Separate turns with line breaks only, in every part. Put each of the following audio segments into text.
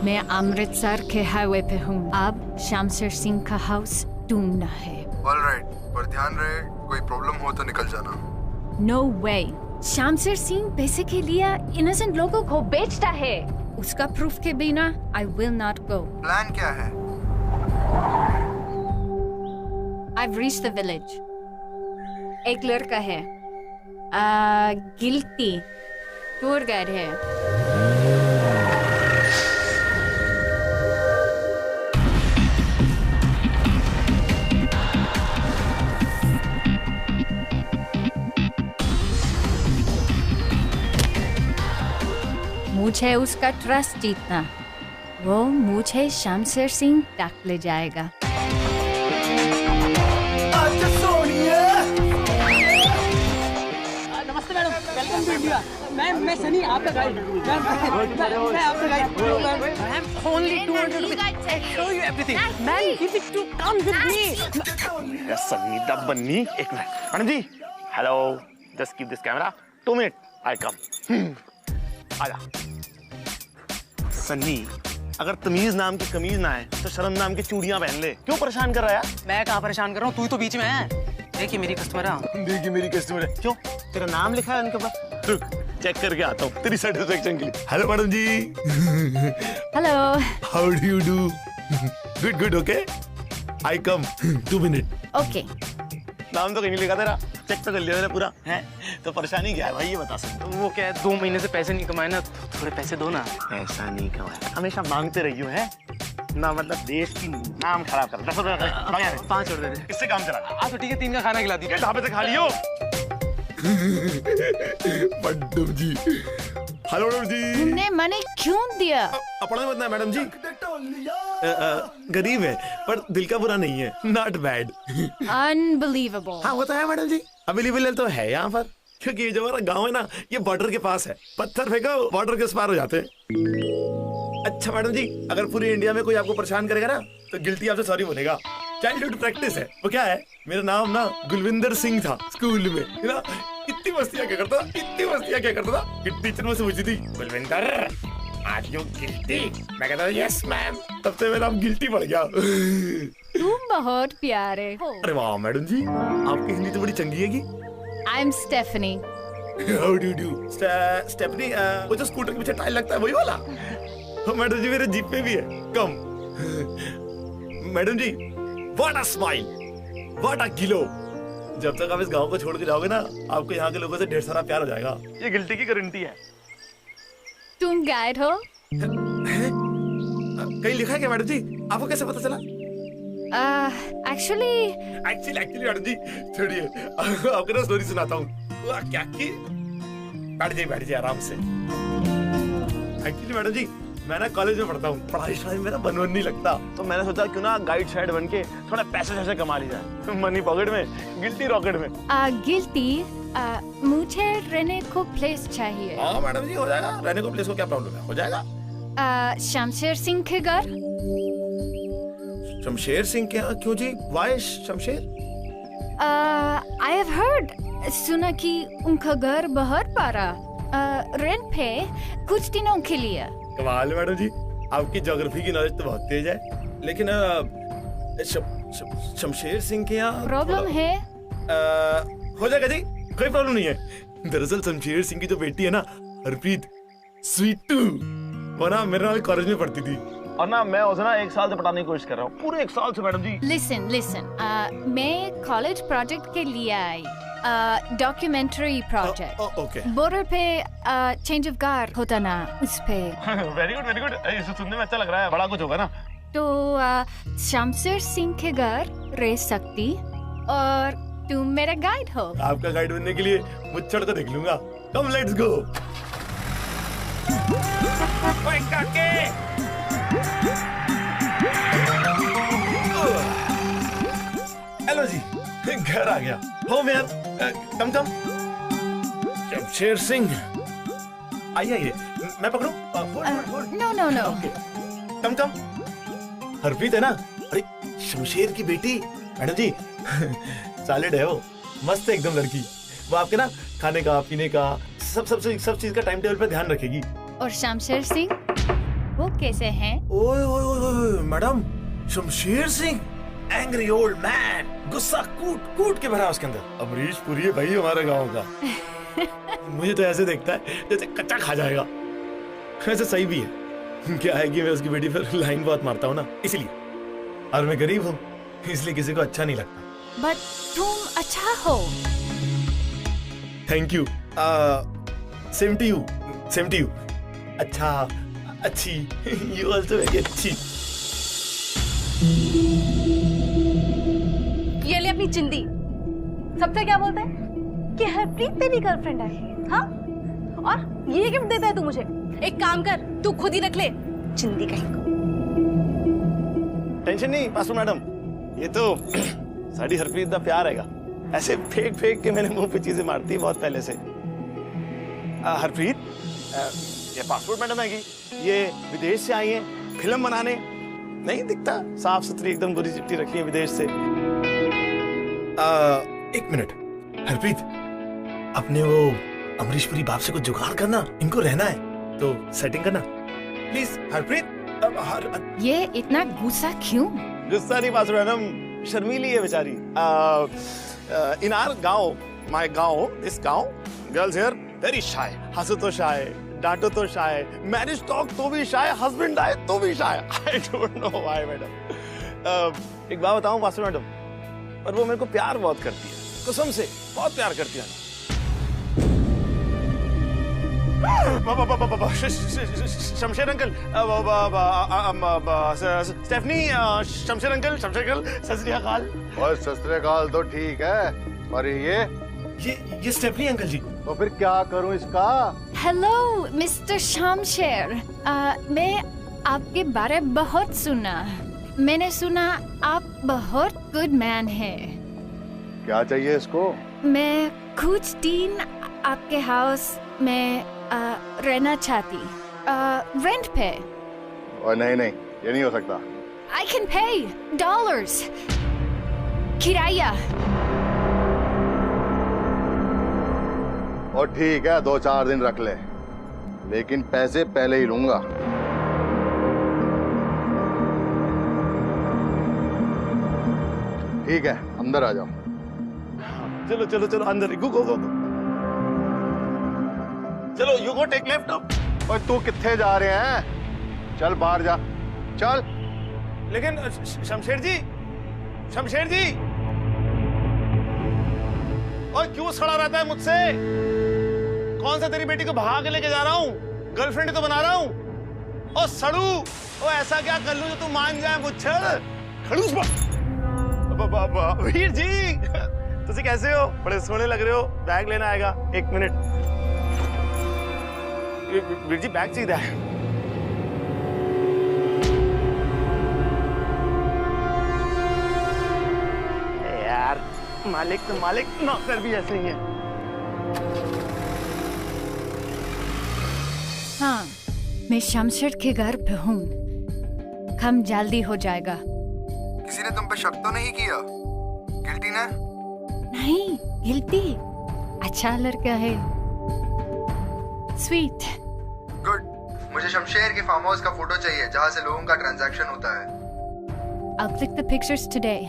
मैं अमृतसर के हाईवे पे हूँ। अब शमशेर सिंह का हाउस ढूंढना है।
ऑलराइट, पर ध्यान रहे कोई प्रॉब्लम हो तो निकल जाना।
नो वे, शमशेर सिंह पैसे के लिए इनोसेंट लोगों को बेचता है। उसका प्रूफ के बिना I will not go.
Plan क्या है?
I've reached the village. एक लड़का है, गिल्टी, टूर गाइड है। मुझे उसका ट्रस्ट जीतना, वो मुझे शमशेर सिंह तक ले जाएगा।
नमस्ते मैडम, वेलकम टू इंडिया। मैं सनी, आपका गाइड। मैं आपका guide. Ma'am only 200 rupees. I show you everything. Ma'am give it to come with me.
Sunny the bunny, एक मिनट। Madam ji, hello, just keep this camera, 2 minute, I come. आजा। सन्नी, अगर तमीज नाम की कमीज ना है तो शर्म नाम की चूड़ियां पहन ले। क्यों परेशान कर रहा है?
मैं कहाँ परेशान कर रहा हूँ, तू ही तो बीच में है। देखिए मेरी कस्टमर है।
देखिए मेरी कस्टमर है। क्यों? तेरा नाम लिखा है उनके ऊपर। रुक, चेक करके आता हूँ तेरी सेटिस्फेक्शन के लिए। Hello madam ji.
Hello.
How do you do? Good good, okay, I come, 2 minute.
Okay.
नाम तो कहीं नहीं लिखा तेरा, चेक तो कर लिया मैंने पूरा है। तो परेशानी क्या है भाई, ये बता सकते?
वो क्या है, 2 महीने से पैसे नहीं कमाए ना, थोड़े पैसे दो ना।
पैसा नहीं कमाया, हमेशा मांगते रही हो है ना, मतलब देश की नाम खराब कर। 10 रुपए
5 और दे दे।
इससे काम चला।
तो ठीक है, 3 का खाना खिला दीजिए।
ढाबे से खा लियो। मैडम जी, हेलो मैडम जी।
तुमने मने क्यों दिया?
अपना मत ना मैडम जी, गरीब है पर दिल का बुरा नहीं है, नॉट बैड।
अनबिलीवेबल।
हाँ होता है मैडम जी, अवेलेबल तो है यहाँ पर, क्योंकि ये जो हमारा गाँव है ना, ये बॉर्डर के पास है। पत्थर फेंको, बॉर्डर के उस पार हो जाते हैं। अच्छा मैडम जी, अगर पूरी इंडिया में कोई आपको परेशान करेगा ना, तो गिल्टी आपसे सॉरी बोलेगा। चाइल्डहुड प्रैक्टिस है। वो क्या है, मेरा नाम ना गुलविंदर सिंह था स्कूल में, है ना। इतनी मस्तियाँ क्या करता था, इतनी मस्तियाँ क्या करता था कि टीचर मुझसे पूछती थी, गुलविंदर आर यू गिल्टी? मैं कहता था यस मैम। तब से मेरा नाम गिल्टी पड़ गया।
तुम बहुत प्यारे हो।
अरे वाह मैडम जी, आपकी हिंदी तो बड़ी चंगी है।
I am Stephanie.
How do do? Stephanie, वो जो स्कूटर के पीछे टायर लगता है वही वाला? मैडम जी मेरे जीप पे भी है, come. Madam ji, what a smile, what a glow. जब तक आप इस गांव को छोड़ के जाओगे ना, आपको यहाँ के लोगों से ढेर सारा प्यार हो जाएगा। ये गिल्टी की गारंटी है।
तुम गाइड हो?
कहीं लिखा है क्या मैडम जी? आपको कैसे पता चला?
एक्चुअली
मैडम जी, छोड़िए, आपको ना स्टोरी सुनाता हूँ। क्या की? बैठ जाइए आराम से। एक्चुअली मैडम जी, मैं ना कॉलेज में पढ़ता हूँ, पढ़ाई में मेरा मन नहीं लगता, तो मैंने सोचा क्यों ना गाइड साइड बन के थोड़ा पैसे कमा ली जाए। मनी पॉकेट में, गिल्टी रॉकेट में।
गिल्टी, मुझे रहने को प्लेस चाहिए।
हाँ मैडम जी, हो जाएगा। रहने को प्लेस को क्या प्रॉब्लम है, हो जाएगा।
शमशेर सिंह के घर।
शमशेर सिंह के यहाँ? क्यों जी, why Shamsher?
I have heard, सुना कि उनका घर बहुत बड़ा, रेंट पे कुछ दिनों के लिए।
कमाल है मैडम जी, आपकी ज्योग्राफी की नॉलेज तो बहुत तेज है। लेकिन शमशेर सिंह के यहाँ
प्रॉब्लम है?
हो जाएगा जी, कोई प्रॉब्लम नहीं है। दरअसल शमशेर सिंह की जो बेटी है ना, हरप्रीत, स्वीटू, वो ना मेरे नाल कॉलेज में पढ़ती थी, और ना मैं उसे ना 1 साल से पढ़ाने की कोशिश कर रहा हूँ, पूरे 1 साल से मैडम जी।
लिसन, मैं कॉलेज प्रोजेक्ट के लिए आई, डॉक्यूमेंट्री प्रोजेक्ट।
ओके।
बॉर्डर पे चेंज ऑफ गार्ड होता ना, उस पे।
वेरी गुड, इसे सुनने में अच्छा लग रहा है, बड़ा कुछ होगा ना।
तो शमशेर सिंह के घर रह सकती, और तुम मेरा गाइड हो।
आपका गाइड बनने के लिए मुझे को देख लूंगा। Come let's go. ओए काके, हेलो जी, घर आ गया। होम यार, कम। शमशेर सिंह, आइए, मैं पकड़ूं?
नो।
कम। हरप्रीत है ना? अरे शमशेर की बेटी मैडम जी। सॉलिड है वो, मस्त है एकदम लड़की। वो आपके ना खाने का, पीने का, सब चीज का टाइम टेबल पे ध्यान रखेगी।
और शमशेर सिंह? वो कैसे हैं?
ओए ओए ओए ओए, madam, Shamsher Singh, angry old man, गुस्सा कूट कूट के भरा उसके अंदर। अमरीश पुरी है भाई हमारे गांव का। मुझे तो ऐसे देखता है जैसे कच्चा खा जाएगा। वैसे सही भी है, क्या है कि मैं उसकी बेटी पर लाइन बहुत मारता हूँ ना, इसलिए। और मैं गरीब हूँ, इसलिए किसी को अच्छा नहीं लगता।
बट तुम अच्छा हो।
Thank you. Same to you, same to you. अच्छा, अच्छी, यू आल्सो वेरी अच्छी।
ये ले अपनी चिंदी। सबसे क्या बोलता है कि हरप्रीत तेरी गर्लफ्रेंड है, हाँ? और ये गिफ्ट देता है तू मुझे? एक काम कर, तू खुद ही रख ले, चिंदी कहीं को।
टेंशन नहीं पासवान मैडम, ये तो साड़ी हरप्रीत का प्यार हैगा। ऐसे फेंक फेंक के मैंने मुंह पे चीजें मारती बहुत पहले से। हरप्रीत, ये पासपोर्ट मैडम है कि ये विदेश से आई है फिल्म बनाने। नहीं दिखता, साफ सुथरी एकदम गोरी चिट्टी रखी है विदेश से। एक मिनट हरप्रीत, अपने वो अमरीश पुरी बाप से कुछ जुगाड़ करना, इनको रहना है तो सेटिंग करना प्लीज। हरप्रीत,
ये इतना गुस्सा क्यों?
गुस्सा नहीं पासवान मैडम, शर्मीली है बेचारी। इन आवर गांव, माय गांव, दिस गांव, गर्ल्स हियर वेरी शाय। हंसो तो शाय, डांटो तो शाय, मैरिज टॉक तो भी शाय, हस्बैंड आए तो भी shy. I don't know why madam. एक बात बताऊं पासवान मैडम, पर वो मेरे को प्यार बहुत करती है, कसम से बहुत प्यार करती है। Shamsher uncle, Stephanie, Shamsher uncle, Shamsher uncle, Sat Sri अकाल।
और सत श्री अकाल तो ठीक है, और ये
स्टेफनी अंकल जी।
तो फिर क्या करूं इसका?
हेलो मिस्टर शमशेर, मैं आपके बारे में बहुत सुना। मैंने सुना आप बहुत गुड मैन है।
क्या चाहिए इसको?
मैं कुछ दिन आपके हाउस में रहना चाहती, रेंट पे।
और नहीं नहीं, ये नहीं हो सकता।
I can pay dollars किराया।
और ठीक है, 2-4 दिन रख ले, लेकिन पैसे पहले ही लूंगा। ठीक है, अंदर आ जाओ।
चलो चलो चलो अंदर, गो गो गो। चलो you go take left up.
और तू किथे जा रहे हैं? चल बाहर जा, चल।
लेकिन शमशेर जी, शमशेर जी, और क्यों सड़ा रहता है मुझसे? कौन सा तेरी बेटी को भगा के लेके जा रहा हूँ? गर्लफ्रेंड तो बना रहा हूँ। और सड़ू, ओ ऐसा क्या कर लूं जो तू मान जाए मुझसे? खड़ूस वीर जी, तुझे कैसे हो? बड़े सोने लग रहे हो। बैग लेना आएगा, 1 मिनट। वीर जी बैग चाहिए है। यार मालिक तो मालिक, नौकर भी ऐसे ही है।
हाँ, मैं शमशेर के घर पे हूँ। काम जल्दी हो जाएगा।
किसी ने तुम पे शक तो नहीं किया? गिल्टी ना?
नहीं, गिल्टी। अच्छा लड़का है, स्वीट।
गुड। मुझे शमशेर के फार्म हाउस का फोटो चाहिए जहाँ से लोगों का ट्रांजैक्शन होता है।
I'll click the pictures today.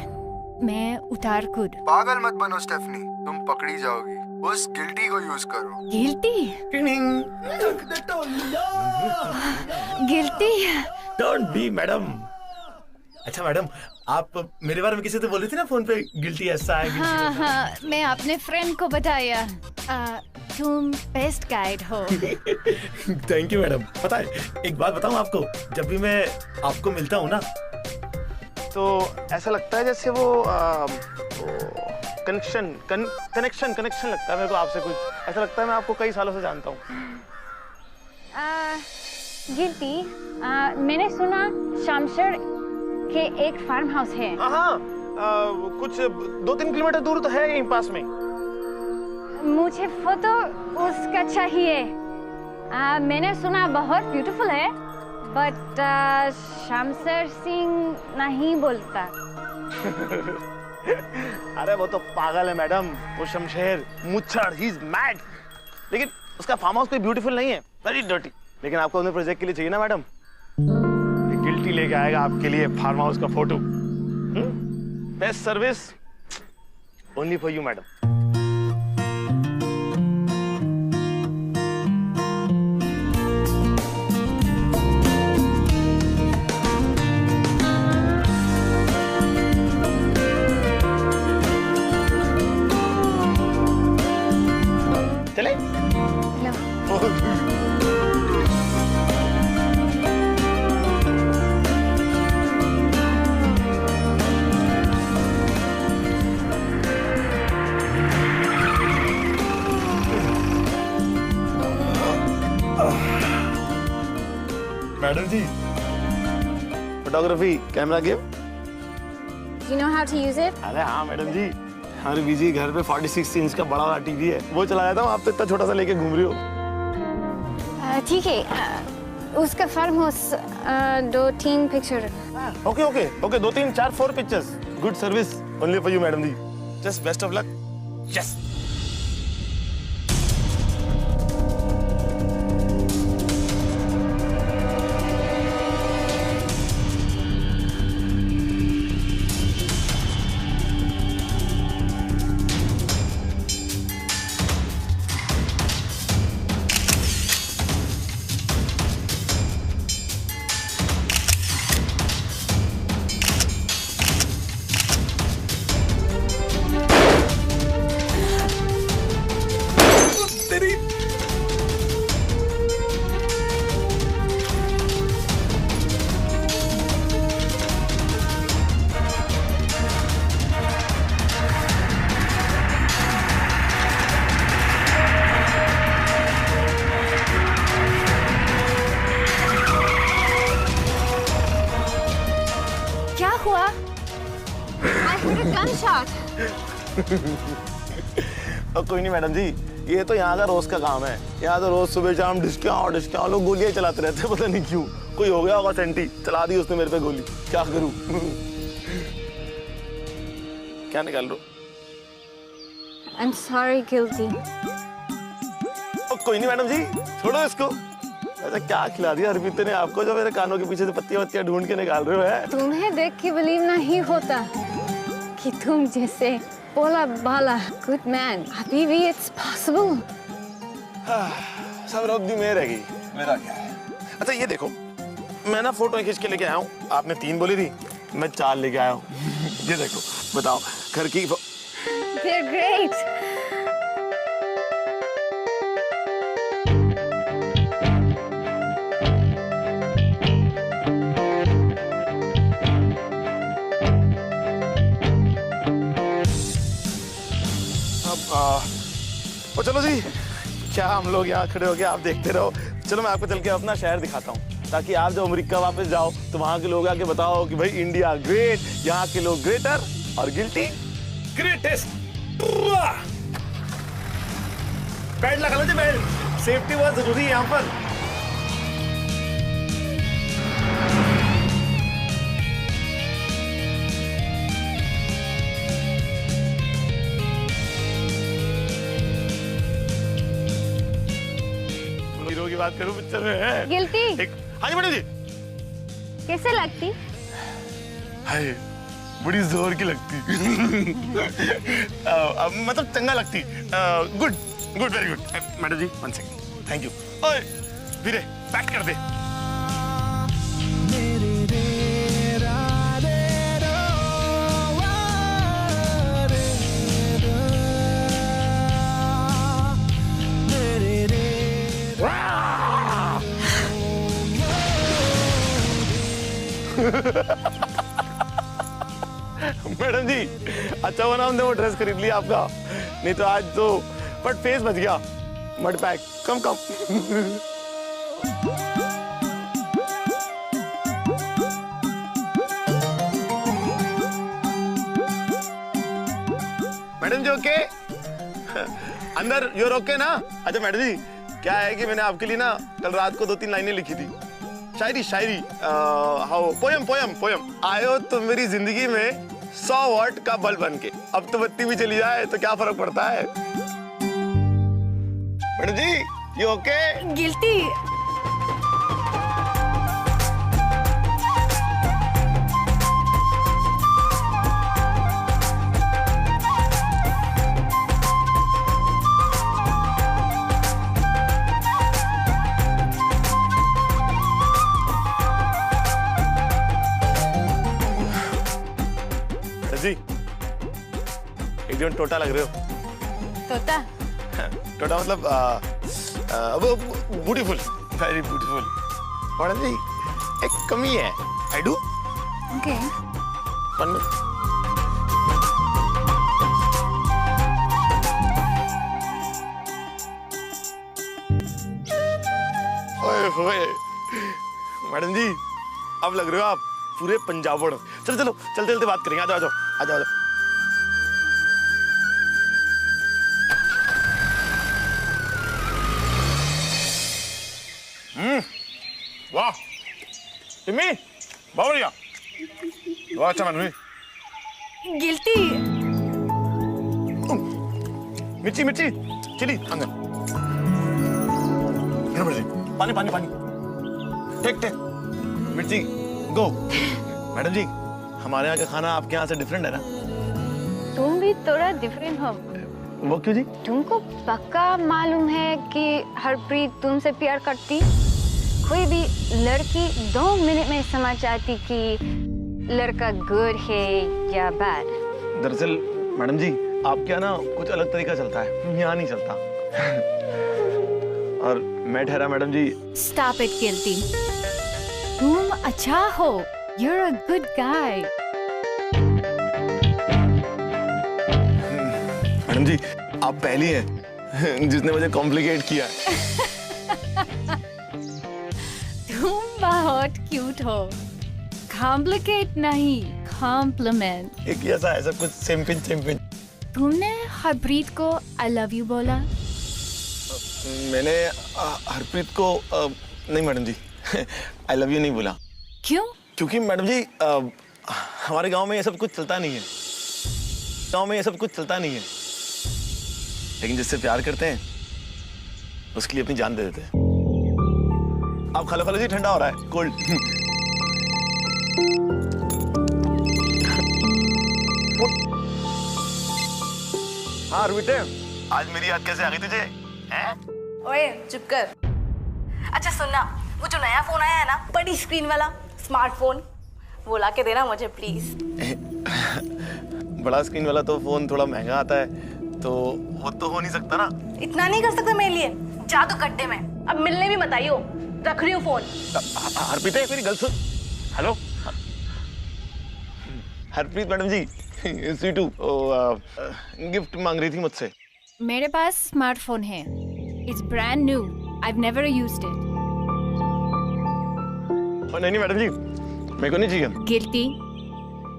मैं उतार खुद।
पागल मत बनो स्टेफनी, तुम पकड़ी जाओगी। उस गिल्टी को यूज करो।
Guilty? Guilty?
Don't be madam. अच्छा मैडम, आप मेरे बारे में किसी से बोल रही थी ना फोन पे, गिल्टी ऐसा है।
हाँ हाँ, मैं अपने फ्रेंड को बताया। तुम बेस्ट गाइड हो।
Thank you madam. पता है, एक बात बताऊं आपको, जब भी मैं आपको मिलता हूँ ना, तो ऐसा लगता है जैसे वो कनेक्शन लगता है मेरे को आपसे। कुछ ऐसा लगता है मैं आपको कई सालों से जानता हूँ।
गिल्टी, मैंने सुना शमशेर के एक फार्म हाउस है।
हाँ, कुछ 2-3 किलोमीटर दूर तो है, यहीं पास में।
मुझे फोटो उसका चाहिए। मैंने सुना बहुत ब्यूटीफुल है, बट शमशेर सिंह नहीं बोलता।
अरे वो तो पागल है मैडम, वो शमशेर मुच्छड़, ही इज मैड। लेकिन उसका फार्म हाउस कोई ब्यूटीफुल नहीं है, वेरी डर्टी। लेकिन आपको अपने प्रोजेक्ट के लिए चाहिए ना मैडम, गिल्टी लेके आएगा आपके लिए फार्म हाउस का photo. Best service only for you madam. चले madam ji, photography camera game.
Do you know how to use it?
अरे हाँ मैडम जी, हमारे बीजी घर पे 46 इंच का बड़ा वाला टीवी है, वो चलाया था। आप तो इतना छोटा सा लेके घूम रही हो।
ठीक है, उसका farm house 2-3 picture.
Okay okay okay, 2 3 4 4 pictures. Good service only for you madam ji. Just best of luck. Yes.
क्या हुआ? I heard a gunshot.
कोई नहीं मैडम जी, ये तो यहाँ का रोज का काम है। यहाँ तो रोज सुबह शाम डिस्काउंट लोग गोलियां चलाते रहते हैं, पता नहीं क्यों। कोई हो गया होगा सेंटी, चला दी उसने मेरे पे गोली। क्या करूं? क्या निकाल लो?
I'm sorry, guilty.
कोई नहीं मैडम जी, छोड़ो इसको। ऐसा क्या खिला दिया हरप्रीत ने आपको जो मेरे कानों के पीछे से पत्तियां ढूंढ के निकाल रहे हो? है
तुम्हें देख के बिलीव नहीं होता कि तुम जैसे बोला बाला गुड मैन अभी भी इट्स पॉसिबल।
सब रब दी मेहर है। मेरा क्या है? अच्छा ये देखो, मैं ना फोटो खींच के लेके आया हूँ। आपने 3 बोली थी, मैं 4 लेके आया हूँ। ये देखो, बताओ घर की।
They're great.
ओ चलो जी, क्या हम लोग यहाँ खड़े हो गए, आप देखते रहो। चलो मैं आपको चल के अपना शहर दिखाता हूँ, ताकि आप जब अमेरिका वापस जाओ तो वहाँ के लोग आके बताओ कि भाई इंडिया ग्रेट, यहाँ के लोग ग्रेटर और गिल्टी ग्रेटेस्ट। बेल्ट लगा लो जी, बेल्ट। सेफ्टी बहुत जरूरी है यहाँ पर। हीरो की बात करूं पिक्चर में है।
गिल्टी।
हाँ जी मैडम जी।
कैसे लगती?
हाय, बड़ी जोर की लगती। मतलब चंगा लगती। Good good, very good. Madam ji 1 second, thank you. ओए वीरे, पैक कर दे। मैडम जी, अच्छा बना हमने वो ड्रेस खरीद लिया आपका, नहीं तो आज तो बट फेस बच गया। मड पैक, कम कम। मैडम जी ओके? अंदर यूर ओके ना? अच्छा मैडम जी, क्या है कि मैंने आपके लिए ना कल रात को 2-3 लाइनें लिखी थी। शायरी हाउ पोयम। आयो तुम मेरी जिंदगी में 100 वाट का बल्ब बन के, अब तो बत्ती भी चली जाए तो क्या फर्क पड़ता है। Madam ji, you okay?
Guilty.
एकदम टोटा लग रहे हो।
तोता
टोटा मतलब beautiful, very beautiful. Madam ji एक कमी है। I do
okay.
Madam ji अब लग रहे हो आप पूरे पंजाबड़। चलो चलो चलते चलते बात करेंगे। आ जाओ आ जाओ आ जाओ। वाह टिम्मी बहुत बढ़िया, बहुत अच्छा मैडम जी।
गिल्टी।
मिर्ची मिर्ची चिली अंदर। पानी पानी पानी। टेक टेक मिर्ची गो। मैडम जी हमारे यहाँ का खाना आपके यहाँ से डिफरेंट है ना?
तुम भी थोड़ा डिफरेंट हो।
वो क्यों जी?
तुमको पक्का मालूम है कि हरप्रीत तुमसे प्यार करती? कोई भी लड़की 2 मिनट में समझ जाती कि लड़का गुड है या बैड।
दरअसल मैडम जी आपके यहाँ ना कुछ अलग तरीका चलता है, यहाँ नहीं चलता। और मैं ठहरा madam ji.
Stop it, Guilty. तुम अच्छा हो। You're a good guy.
Madam ji आप पहली हैं जिसने मुझे कॉम्प्लिकेट किया।
तुम बहुत क्यूट हो। कॉम्प्लिकेट नहीं, कॉम्प्लीमेंट।
एक ही ऐसा है सब कुछ सेम पिंच सेम पिंच।
तुमने हरप्रीत को आई लव यू बोला?
मैंने हरप्रीत को नहीं madam ji I love you नहीं बोला।
क्यों?
क्योंकि मैडम जी हमारे गांव में ये सब कुछ चलता नहीं है। गांव में ये सब कुछ चलता नहीं है, लेकिन जिससे प्यार करते हैं उसके लिए अपनी जान दे देते हैं। आप खा लो जी, ठंडा हो रहा है, कोल्ड। हाँ बेटे आज मेरी याद कैसे आ गई तुझे?
ओए चुप कर। अच्छा सुनना, वो जो नया फोन आया है ना, बड़ी स्क्रीन वाला स्मार्टफोन, वो ला के देना मुझे प्लीज।
बड़ा स्क्रीन वाला तो फोन थोड़ा महंगा आता है, तो वो तो हो नहीं सकता ना।
इतना नहीं कर सकता मेरे लिए? जा तो गड्ढे में, अब मिलने भी मत आइयो, रख रही हूँ फोन।
हरप्रीत मेरी गल सुन। हेलो हरप्रीत मैडम जी स्वीटू गिफ्ट मांग रही थी मुझसे।
मेरे पास स्मार्टफोन है। It's brand new. I've never used it.
नहीं मैडम जी मेरे को नहीं चाहिए।
Guilty.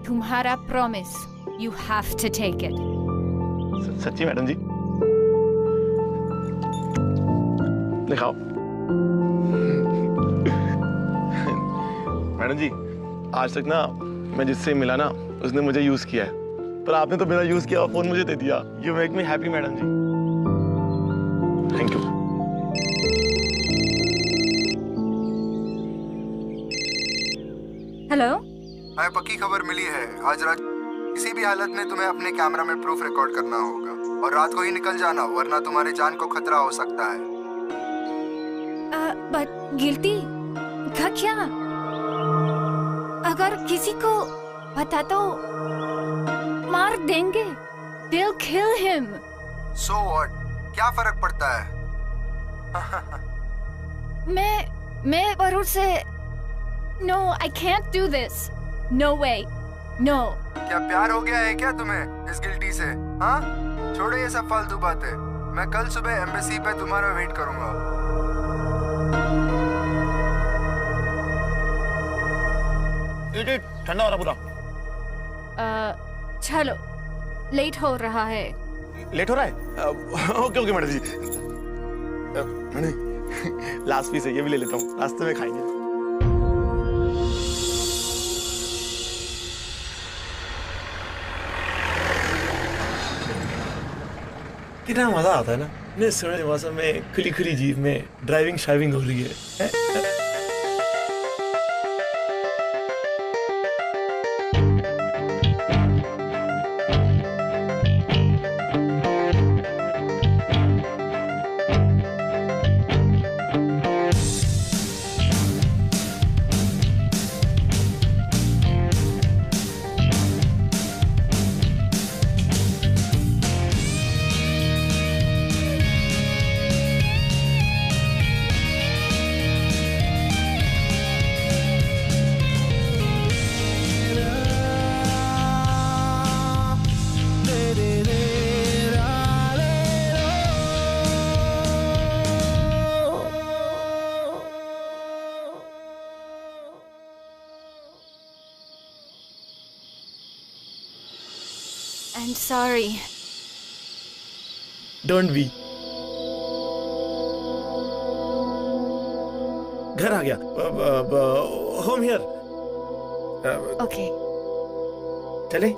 तुम्हारा promise. You have to take it.
सच्ची मैडम जी? दिखाओ। मैडम जी आज तक ना मैं जिससे मिला ना उसने मुझे यूज किया है, पर आपने तो बिना यूज किया फोन मुझे दे दिया। You make me happy madam ji, thank you.
Hello.
हमें पक्की खबर मिली है, आज रात किसी भी हालत में तुम्हें अपने कैमरा में प्रूफ रिकॉर्ड करना होगा और रात को ही निकल जाना, वरना तुम्हारी जान को खतरा हो सकता है।
But guilty का क्या? अगर किसी को पता तो मार देंगे। They'll kill him.
So what? क्या फर्क पड़ता है?
मैं भरोसे। No, I can't do this. No way. No.
क्या प्यार हो गया है क्या तुम्हें इस गिल्टी से? हाँ? छोड़ो ये सब फालतू बातें। मैं कल सुबह एम्बेसी पे तुम्हारा वेट करूंगा।
ठंडा हो रहा पूरा।
चलो, लेट हो रहा है।
लेट हो रहा है? Okay okay madam ji. Madam last piece है, ये भी ले लेता हूँ, रास्ते में खाएंगे। कितना मजा आता है ना इतने सुनहरे मौसम में, खुली खुली जीप में ड्राइविंग शाइविंग हो रही है।
sorry.
Don't be. घर आ गया. Home here.
Okay.
चले?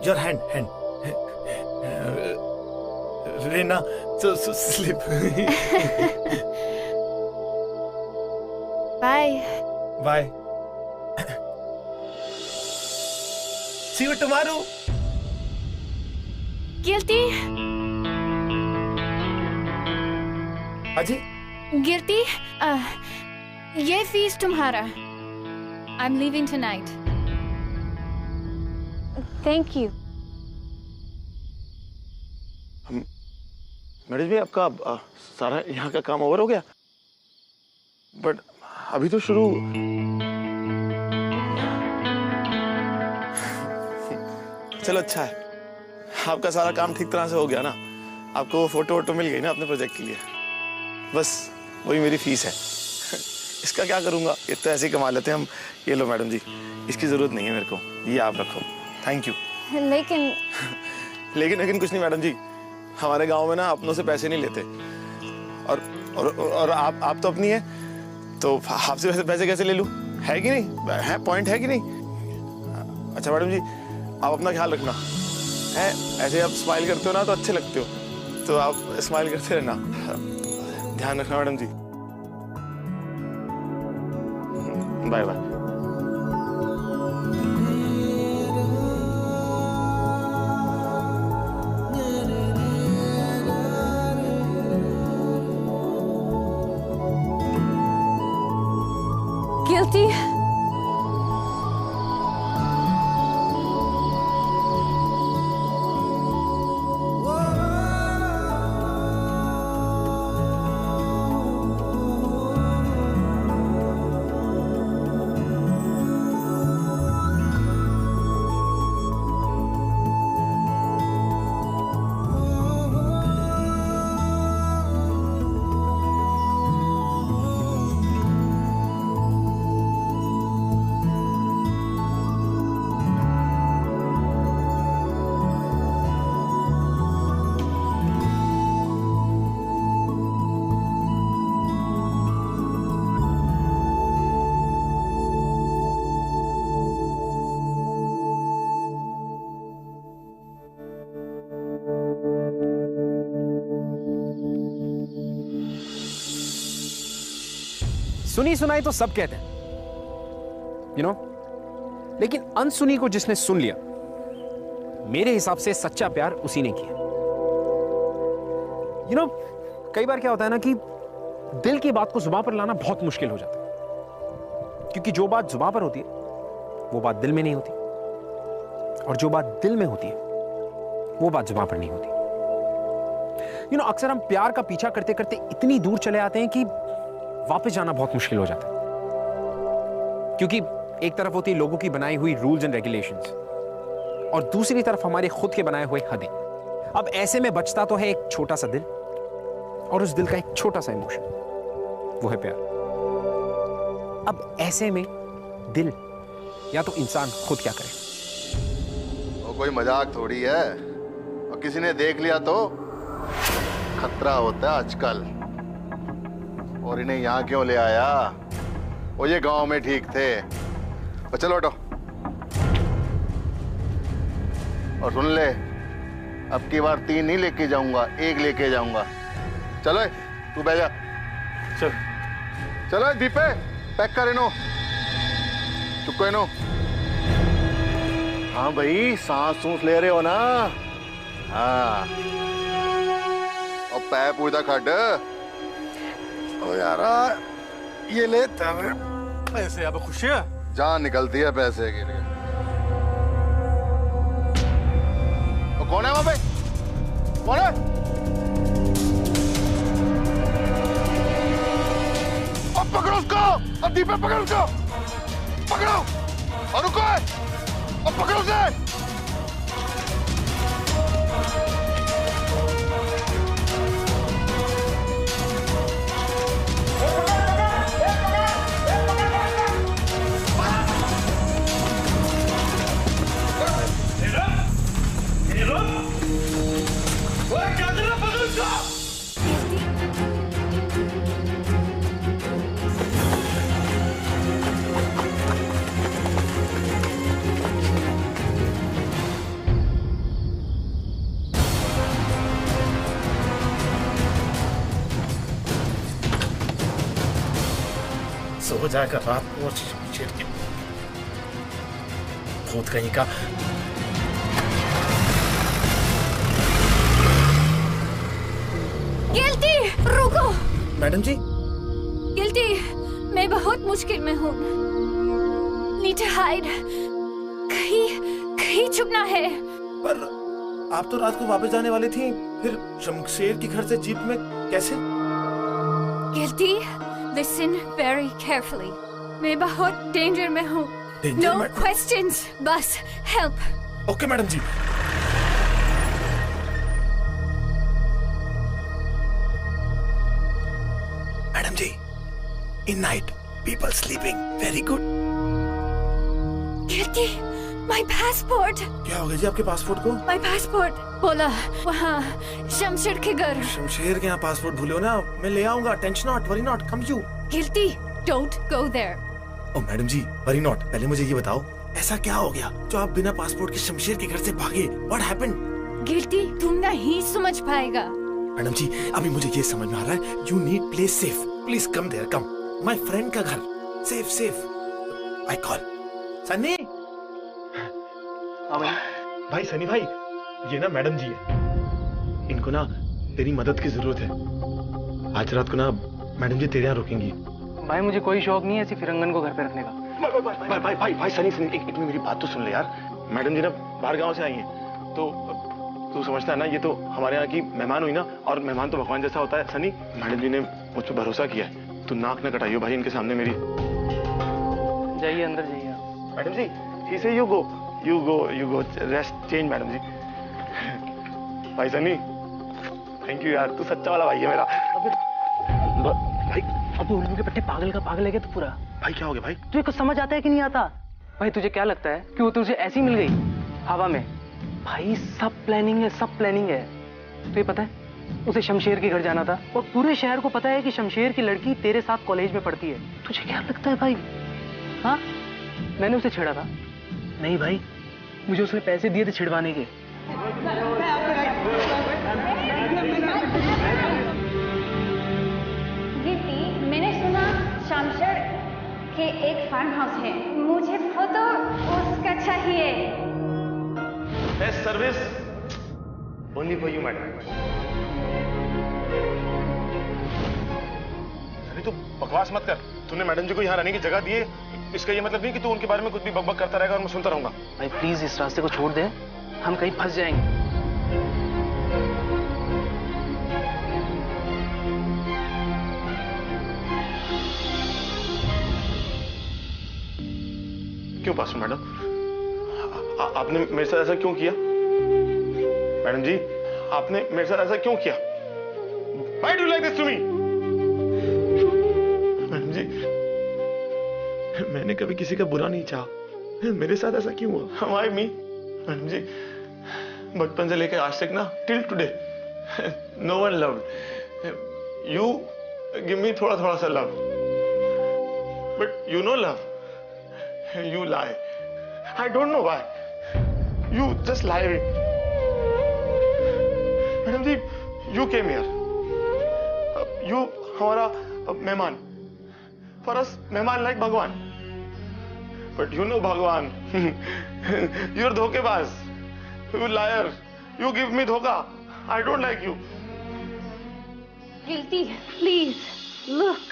Your hand. Reena, so sleep.
Bye.
Bye. See you tomorrow.
Guilty.
अजी?
Guilty. ये फीस तुम्हारा. I'm leaving tonight. Thank you.
Madam ji, आपका सारा यहाँ का काम ओवर हो गया? बट अभी तो शुरू. चलो अच्छा है, आपका सारा काम ठीक तरह से हो गया ना. आपको वो फोटो मिल गई ना अपने प्रोजेक्ट के लिए. बस वही मेरी फीस है. इसका क्या करूँगा, ये तो ऐसे ही कमा लेते हैं हम. ये लो मैडम जी, इसकी ज़रूरत नहीं है मेरे को, ये आप रखो. Thank you. लेकिन कुछ नहीं मैडम जी, हमारे गांव में ना अपनों से पैसे नहीं लेते. और आप तो अपनी है, तो आपसे वैसे पैसे कैसे ले लूँ? है कि नहीं? है, पॉइंट है कि नहीं? अच्छा मैडम जी, आप अपना ख्याल रखना है. ऐसे आप स्माइल करते हो ना तो अच्छे लगते हो, तो आप स्माइल करते रहना. ध्यान रखना madam ji. Bye bye.
Guilty.
सुनी सुनाई तो सब कहते हैं, you know? लेकिन अनसुनी को जिसने सुन लिया, मेरे हिसाब से सच्चा प्यार उसी ने किया. You know, कई बार क्या होता है ना कि दिल की बात को जुबान पर लाना बहुत मुश्किल हो जाता है, क्योंकि जो बात जुबान पर होती है वो बात दिल में नहीं होती, और जो बात दिल में होती है वो बात जुबान पर नहीं होती. You know, अक्सर हम प्यार का पीछा करते करते इतनी दूर चले आते हैं कि वापस जाना बहुत मुश्किल हो जाता है, क्योंकि एक तरफ होती है लोगों की बनाई हुई रूल्स एंड रेगुलेशंस, और दूसरी तरफ हमारे खुद के बनाए हुए हदें. अब ऐसे में बचता तो है एक छोटा सा दिल, और उस दिल का एक छोटा सा इमोशन, वो है प्यार. अब ऐसे में दिल या तो इंसान खुद क्या करे.
वो कोई मजाक थोड़ी है, और किसी ने देख लिया तो खतरा होता है आजकल. और इन्हें यहाँ क्यों ले आया? वो ये गांव में ठीक थे. और चलो हटो. और सुन ले, अब की बार 3 नहीं लेके जाऊंगा, 1 लेके जाऊंगा. चलो तू बैठ जा. चलो दीपे, पैक कर इनो. चुको इनो. हाँ भाई, सांस ले रहे हो ना? हाँ. और पैर पूरा खड. ओ यार, ये ले
पैसे. अब खुश है?
जान निकलती है पैसे के लिए. तो कौन है वहां पे? कौन है? अब पकड़ो उसको. अब दीपक पकड़ो उसको. पकड़ो और रुको. अब पकड़ो उसे.
जाएगा रात को और शमशेर के भूत कहीं का।
गिल्टी, रुको।
मैडम जी,
गिल्टी, मैं बहुत मुश्किल में हूँ। Need to hide. कहीं छुपना है।
पर आप तो रात को वापस जाने वाली थी, फिर शमशेर के घर से जीप में कैसे?
Guilty, listen very carefully. मैं बहुत डेंजर में हूँ।
Danger
नो क्वेश्चंस, बस help.
Okay madam ji. Madam ji, in night people sleeping very good.
Guilty, my passport.
क्या हो गया जी आपके पासपोर्ट को?
माय पासपोर्ट बोला वहाँ शमशेर के घर।
शमशेर के यहाँ पासपोर्ट भूले हो ना? मैं ले आऊंगा, tension not, worry not, come you.
Guilty, don't go there.
Oh madam ji, worry not. पहले मुझे ये बताओ, ऐसा क्या हो गया जो आप बिना पासपोर्ट के शमशेर के घर से भागे? What happened?
गिल्टी, तुम नहीं समझ पाएगा।
मैडम जी, अभी मुझे ये समझ में आ रहा है, you need place safe, please come there, come. My friend का घर, safe safe. I call Sunny. भाई सनी भाई, ये ना मैडम जी है, इनको ना तेरी मदद की जरूरत है। आज रात को ना मैडम जी तेरे यहाँ रुकेंगी।
भाई मुझे कोई शौक नहीं है ऐसी फिरंगन को घर पे रखने का।
भाई सनी एक मिनट मेरी बात तो सुन ले यार। मैडम जी ना बाहर गांव से आई हैं, तो तू समझता है ना, ये तो हमारे यहाँ की मेहमान हुई ना, और मेहमान तो भगवान जैसा होता है। सनी, मैडम जी ने मुझ पर भरोसा किया है, तू नाक न कटाइयो भाई इनके सामने मेरी।
जाइए अंदर जाइए।
मैडम जी, ही से you go rest change. Madam ji, भाई सनी, थैंक यू यार, तू सच्चा वाला भाई है मेरा। भाई
अबे उल्लू के पट्टे पागल का पागल है क्या तू पूरा?
भाई क्या हो गया भाई?
तुझे कुछ समझ आता है कि नहीं आता? भाई तुझे क्या लगता है कि वो तुझे ऐसी मिल गई हवा में? भाई सब प्लानिंग है, सब प्लानिंग है। तुझे पता है उसे शमशेर के घर जाना था, और पूरे शहर को पता है कि शमशेर की लड़की तेरे साथ कॉलेज में पढ़ती है। तुझे क्या लगता है भाई? हाँ, मैंने उसे छेड़ा था? नहीं भाई, मुझे उसने पैसे दिए थे छिड़वाने के।
गिल्टी, मैंने सुना शमशेर के एक फार्म हाउस है, मुझे फोटो उसका चाहिए।
Best service only for you madam. अरे तू बकवास मत कर, तूने मैडम जी को यहाँ रहने की जगह दी है, इसका ये मतलब नहीं कि तू उनके बारे में कुछ भी बकबक करता रहेगा और मैं सुनता रहूंगा।
भाई प्लीज इस रास्ते को छोड़ दे, हम कहीं फंस जाएंगे।
क्यों पासू मैडम, आपने मेरे साथ ऐसा क्यों किया? मैडम जी, आपने मेरे साथ ऐसा क्यों किया? Why do you like this to me? Madam ji, मैंने कभी किसी का बुरा नहीं चाहा, मेरे साथ ऐसा क्यों हुआ? Why me? मैडम जी, बचपन से लेकर आज तक ना, till today, no one loved. You give me थोड़ा थोड़ा सा love, but you know love. You lie. I don't know why. You just lie. Madam ji, you came here. You हमारा मेहमान. For us, मेहमान like भगवान. But you know भगवान. You're धोखेबाज. You liar. You give me धोखा. I don't like you.
Guilty, please look,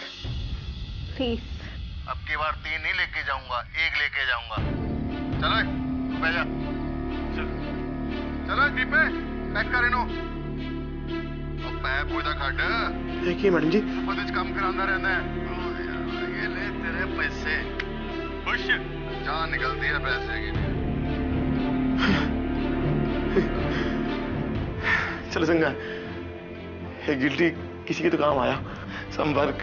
please.
अब की बार 3 नहीं लेके जाऊंगा, 1 लेके जाऊंगा। चलो बैठ जा, चलो जीप पे पैक कर इनो। अब पैप पूजा खड़
देखिए मैडम जी,
कुछ कम करांदा रहना है। ये ले तेरे पैसे, खुश जान निकलती है पैसे की।
चलो संगा, ये गिल्टी किसी के तो काम आया। संपर्क।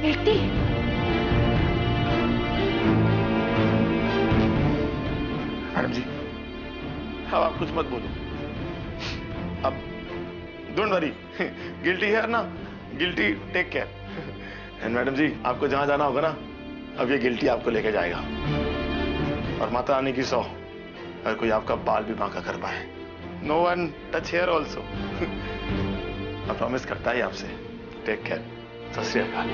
गिल्टी,
मैडम जी, अब आप कुछ मत बोलो। अब डोंट वरी, गिल्टी है ना, guilty take care. And madam ji, आपको जहां जाना होगा ना, अब ये गिल्टी आपको लेके जाएगा। और माता रानी की 100, अगर कोई आपका बाल भी बांका कर पाए, no one touch hair also. Promise करता है आपसे। Take care. सत श्री अकाल।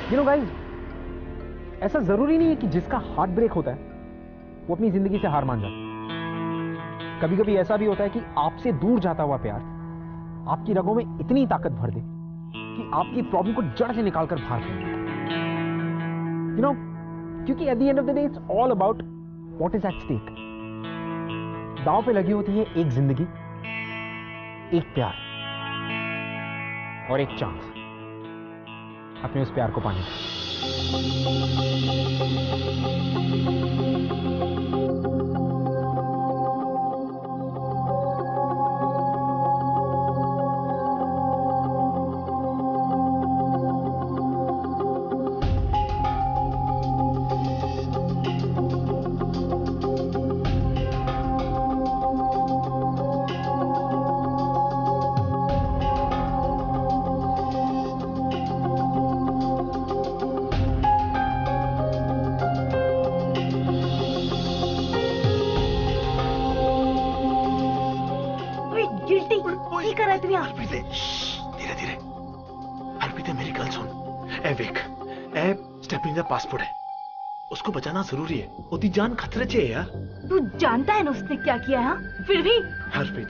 You know guys, ऐसा जरूरी नहीं है कि जिसका हार्ट ब्रेक होता है वो अपनी जिंदगी से हार मान जाता है। कभी कभी ऐसा भी होता है कि आपसे दूर जाता हुआ प्यार आपकी रगों में इतनी ताकत भर दे कि आपकी प्रॉब्लम को जड़ से निकालकर बाहर फेंक दे। You know, क्योंकि at the end of the day it's all about what is at stake. दांव पे लगी होती है एक जिंदगी, एक प्यार और एक चांस अपने उस प्यार को पाने का।
धीरे धीरे। हरप्रीत मेरी गल सुन। ए वेख, ए स्टेफनी दा पासपोर्ट है, उसको बचाना जरूरी है। ओदी जान खतरे च है यार।
तू जानता है ना उसने क्या किया है? फिर भी
हरप्रीत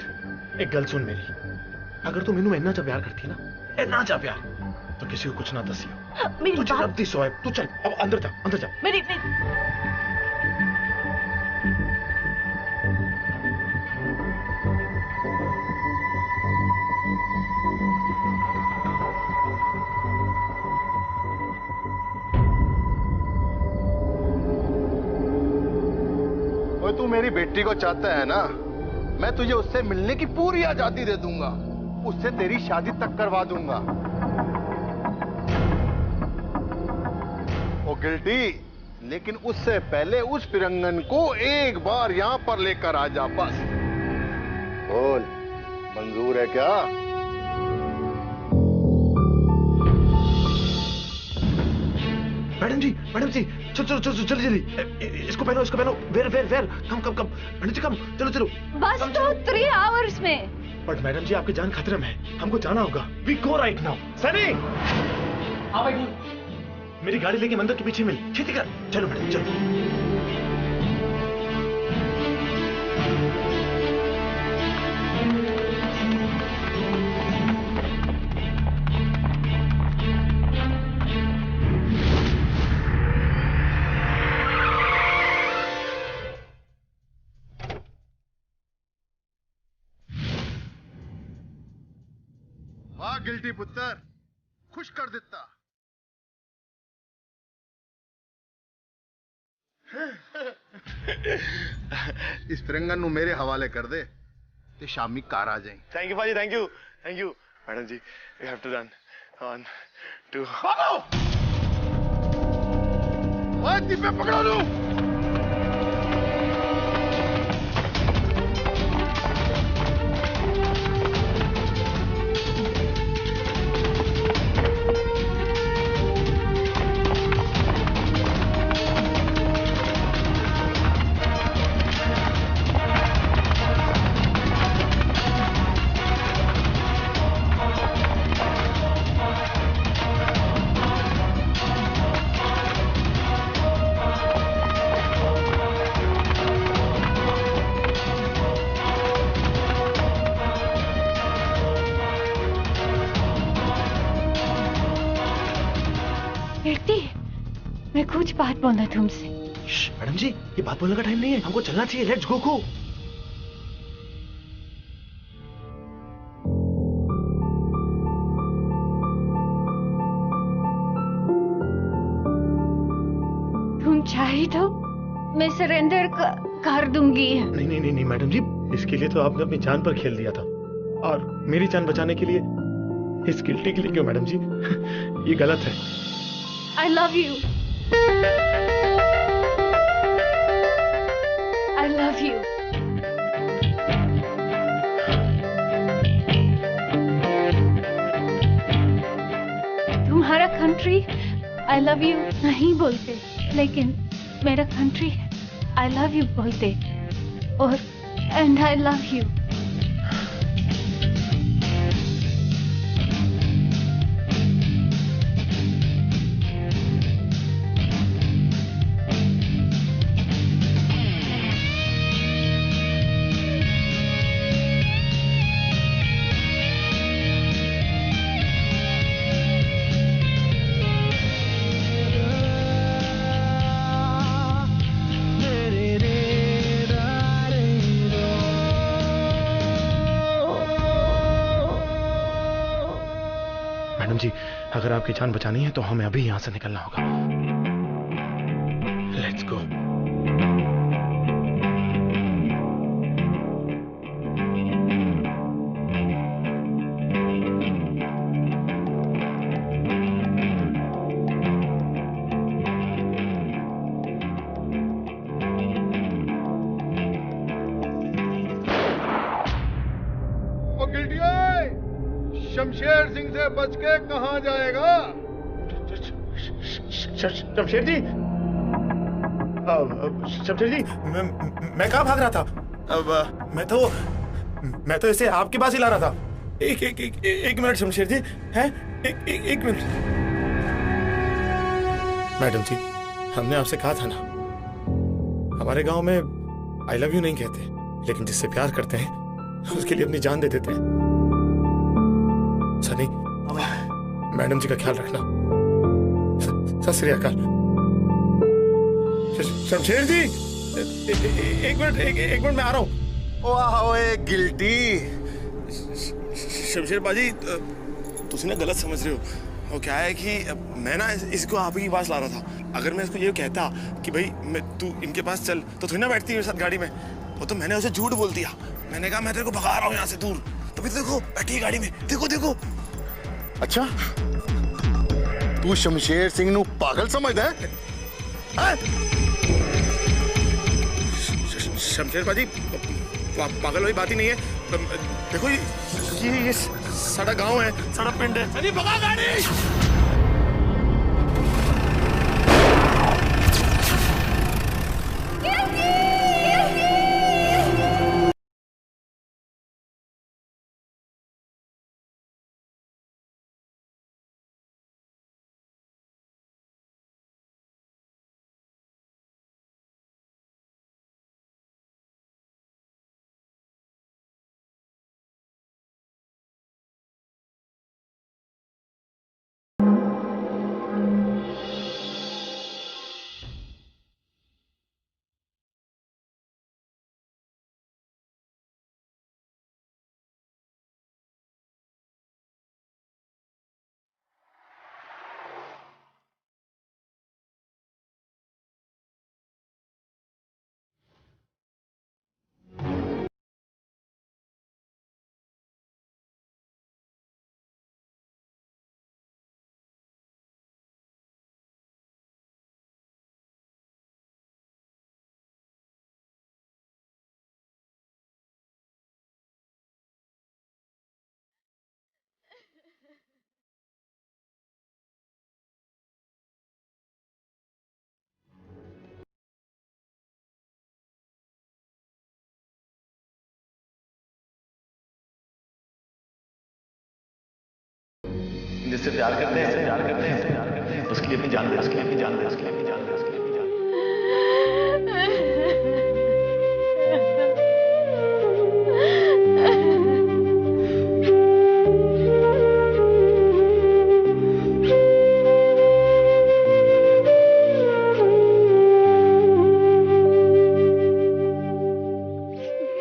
एक गल सुन मेरी, अगर तू मैनू इन्ना चा प्यार करती ना, इन्ना चा प्यार, तो किसी को कुछ ना दसियो।
मेरी
तुझे
बात
रब दी सोए। तू चल अब अंदर जा, अंदर जा।
मेरी
तू मेरी बेटी को चाहता है ना, मैं तुझे उससे मिलने की पूरी आजादी दे दूंगा, उससे तेरी शादी तक करवा दूंगा। ओ गिल्टी, लेकिन उससे पहले उस फिरंगन को एक बार यहां पर लेकर आ जा बस। बोल, मंजूर है क्या?
मैडम जी, चलो जल्दी, इसको पहनो, वेर, कम, मैडम जी कम, चलो।
बस तो 3 आवर्स में।
बट मैडम जी आपकी जान खतरे में है, हमको जाना होगा। We go right now. Sunny, हाँ भाई, मेरी गाड़ी लेके मंदिर के पीछे मिल, खेती कर। चलो मैडम, चलो।
गिल्टी पुत्र, खुश कर देता। इस फिरंगन नु मेरे हवाले कर दे, ते शामी कार आ जाए।
थैंक यू भाजी, thank you. Madam ji, we have to run. 1 2
ओए दीपे पकड़ो लू।
मैं कुछ बात बोलना तुमसे।
मैडम जी, ये बात बोलने का टाइम नहीं है, हमको चलना चाहिए। Let's go.
तुम चाहे तो मैं सरेंडर कर दूंगी।
नहीं मैडम जी, इसके लिए तो आपने अपनी जान पर खेल दिया था, और मेरी जान बचाने के लिए इस गिल्टी के लिए क्यों मैडम जी? ये गलत है।
I love you. I love you. तुम्हारा कंट्री I love you नहीं बोलते, लेकिन मेरा कंट्री I love you बोलते, और and I love you.
Madam ji, अगर आपकी जान बचानी है तो हमें अभी यहाँ से निकलना होगा। Let's go.
शमशेर सिंह से बच के कहां जाएगा?
शमशेर जी, शमशेर जी, मैं कहाँ भाग रहा था? मैं तो इसे आपके पास ही ला रहा था। एक मिनट शमशेर जी, हैं? एक मिनट। मैडम जी, हमने आपसे कहा था ना, हमारे गांव में आई लव यू नहीं कहते, लेकिन जिससे प्यार करते हैं उसके लिए अपनी जान दे देते हैं। सनी, मैडम जी का ख्याल रखना। सत श्री अकाल। शमशेर जी, एक मिनट मैं आ रहा हूँ।
ओए गिल्टी।
शमशेर बाजी, तुम ना गलत समझ रहे हो। वो क्या है कि मैं ना इसको आप ही के पास ला रहा था। अगर मैं इसको ये कहता कि भाई तू इनके पास चल, तो थोड़ी ना बैठती मेरे साथ गाड़ी में। वो तो मैंने उसे झूठ बोल दिया। मैंने कहा मैं तेरे को भगा रहा हूँ यहाँ से दूर। तो फिर देखो बैठी है गाड़ी में, देखो।
अच्छा, तू शमशेर सिंह नू पागल समझदा है?
शमशेर बाजी, पागल वाली बात ही नहीं है। देखो ये सारा गांव है, सारा पिंड है। सनी, भगा गाड़ी। जिससे प्यार करते हैं उसके लिए अपनी जान दे।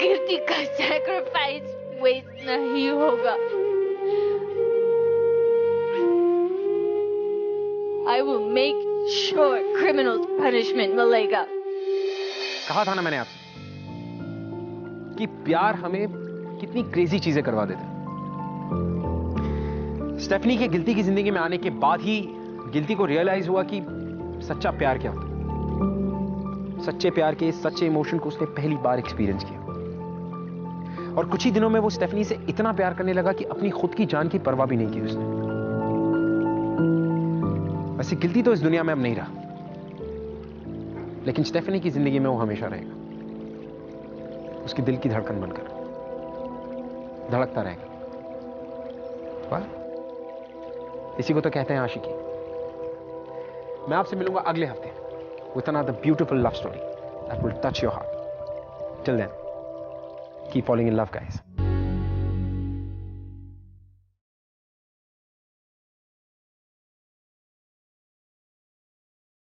कीर्ति का सैक्रिफाइस वेस्ट नहीं होगा। I will make sure criminals punishment मिलेगा।
कहा था ना मैंने आपसे कि प्यार हमें कितनी क्रेजी चीजें करवा देते। स्टेफनी के गिल्टी की जिंदगी में आने के बाद ही गिल्टी को रियलाइज हुआ कि सच्चा प्यार क्या होता है। सच्चे प्यार के सच्चे इमोशन को उसने पहली बार एक्सपीरियंस किया, और कुछ ही दिनों में वो स्टेफनी से इतना प्यार करने लगा कि अपनी खुद की जान की परवाह भी नहीं की उसने। वैसे गिल्टी तो इस दुनिया में अब नहीं रहा, लेकिन स्टेफनी की जिंदगी में वो हमेशा रहेगा, उसके दिल की धड़कन बनकर धड़कता रहेगा। वाह, इसी को तो कहते हैं आशिकी। मैं आपसे मिलूंगा अगले हफ्ते with another beautiful love story that will touch your heart. Till then, keep falling in love, guys.